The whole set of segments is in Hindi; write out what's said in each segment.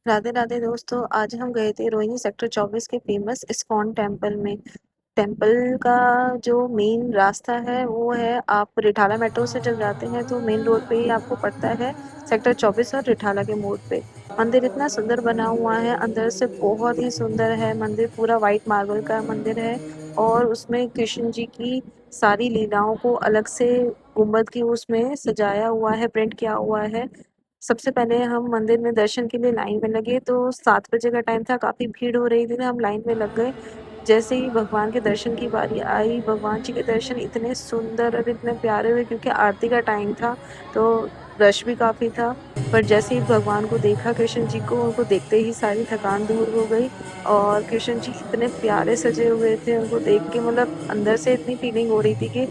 राधे राधे दोस्तों। आज हम गए थे रोहिणी सेक्टर 24 के फेमस इस्कॉन टेम्पल में। टेम्पल का जो मेन रास्ता है वो है, आप रिठाला मेट्रो से जब जाते हैं तो मेन रोड पे ही आपको पड़ता है सेक्टर 24 और रिठाला के मोड़ पे। मंदिर इतना सुंदर बना हुआ है, अंदर से बहुत ही सुंदर है मंदिर। पूरा वाइट मार्बल का मंदिर है और उसमें कृष्ण जी की सारी लीलाओं को अलग से गुम्बद की उसमें सजाया हुआ है, प्रिंट किया हुआ है। सबसे पहले हम मंदिर में दर्शन के लिए लाइन में लगे तो 7 बजे का टाइम था, काफ़ी भीड़ हो रही थी तो हम लाइन में लग गए। जैसे ही भगवान के दर्शन की बारी आई, भगवान जी के दर्शन इतने सुंदर और इतने प्यारे हुए क्योंकि आरती का टाइम था, तो रश भी काफ़ी था। पर जैसे ही भगवान को देखा, कृष्ण जी को, उनको देखते ही सारी थकान दूर हो गई। और कृष्ण जी इतने प्यारे सजे हुए थे, उनको देख के मतलब अंदर से इतनी फीलिंग हो रही थी कि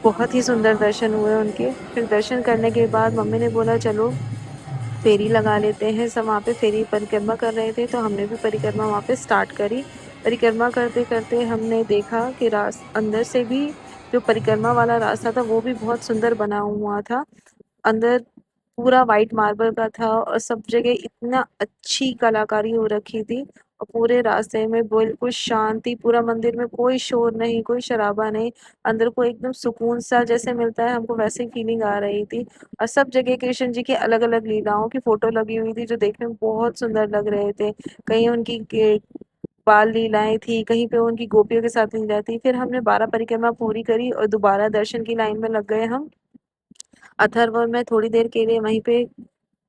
बहुत ही सुंदर दर्शन हुए उनके। फिर दर्शन करने के बाद मम्मी ने बोला चलो फेरी लगा लेते हैं। सब वहाँ पे फेरी परिक्रमा कर रहे थे तो हमने भी परिक्रमा वहाँ पे स्टार्ट करी। परिक्रमा करते करते हमने देखा कि अंदर से भी जो परिक्रमा वाला रास्ता था वो भी बहुत सुंदर बना हुआ था। अंदर पूरा वाइट मार्बल का था और सब जगह इतना अच्छी कलाकारी हो रखी थी। और पूरे रास्ते में बिल्कुल शांति, पूरा मंदिर में कोई शोर नहीं, कोई शराबा नहीं। अंदर को एकदम सुकून सा जैसे मिलता है हमको, वैसी फीलिंग आ रही थी। और सब जगह कृष्ण जी की अलग अलग लीलाओं की फोटो लगी हुई थी जो देखने में बहुत सुंदर लग रहे थे। कहीं उनकी बाल लीलाएं थी, कहीं पे उनकी गोपियों के साथ लीला थी। फिर हमने 12 परिक्रमा पूरी करी और दोबारा दर्शन की लाइन में लग गए हम। अथर्व और मैं थोड़ी देर के लिए वहीं पे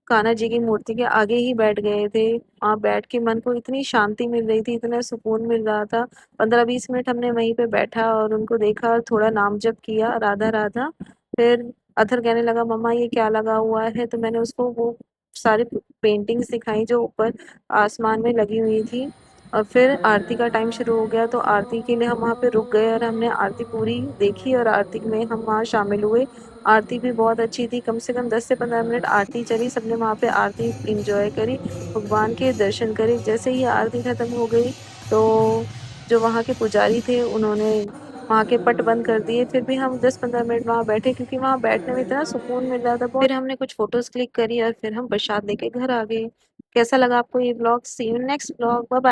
कान्हा जी की मूर्ति के आगे ही बैठ गए थे। वहाँ बैठ के मन को इतनी शांति मिल रही थी, इतना सुकून मिल रहा था। 15-20 मिनट हमने वहीं पे बैठा और उनको देखा और थोड़ा नाम जप किया, राधा राधा। फिर अथर कहने लगा मम्मा ये क्या लगा हुआ है, तो मैंने उसको वो सारी पेंटिंग्स दिखाई जो ऊपर आसमान में लगी हुई थी। और फिर आरती का टाइम शुरू हो गया तो आरती के लिए हम वहाँ पे रुक गए और हमने आरती पूरी देखी और आरती में हम वहाँ शामिल हुए। आरती भी बहुत अच्छी थी, कम से कम 10 से 15 मिनट आरती चली। सबने वहाँ पे आरती एंजॉय करी, भगवान के दर्शन करे। जैसे ही आरती खत्म हो गई तो जो वहाँ के पुजारी थे उन्होंने वहाँ के पट बंद कर दिए। फिर भी हम 10-15 मिनट वहाँ बैठे क्योंकि वहाँ बैठने में इतना सुकून मिल रहा था। फिर हमने कुछ फोटोज क्लिक करी और फिर हम प्रसाद लेके घर आ गए। कैसा लगा आपको ये blog? See you next blog. Bye bye.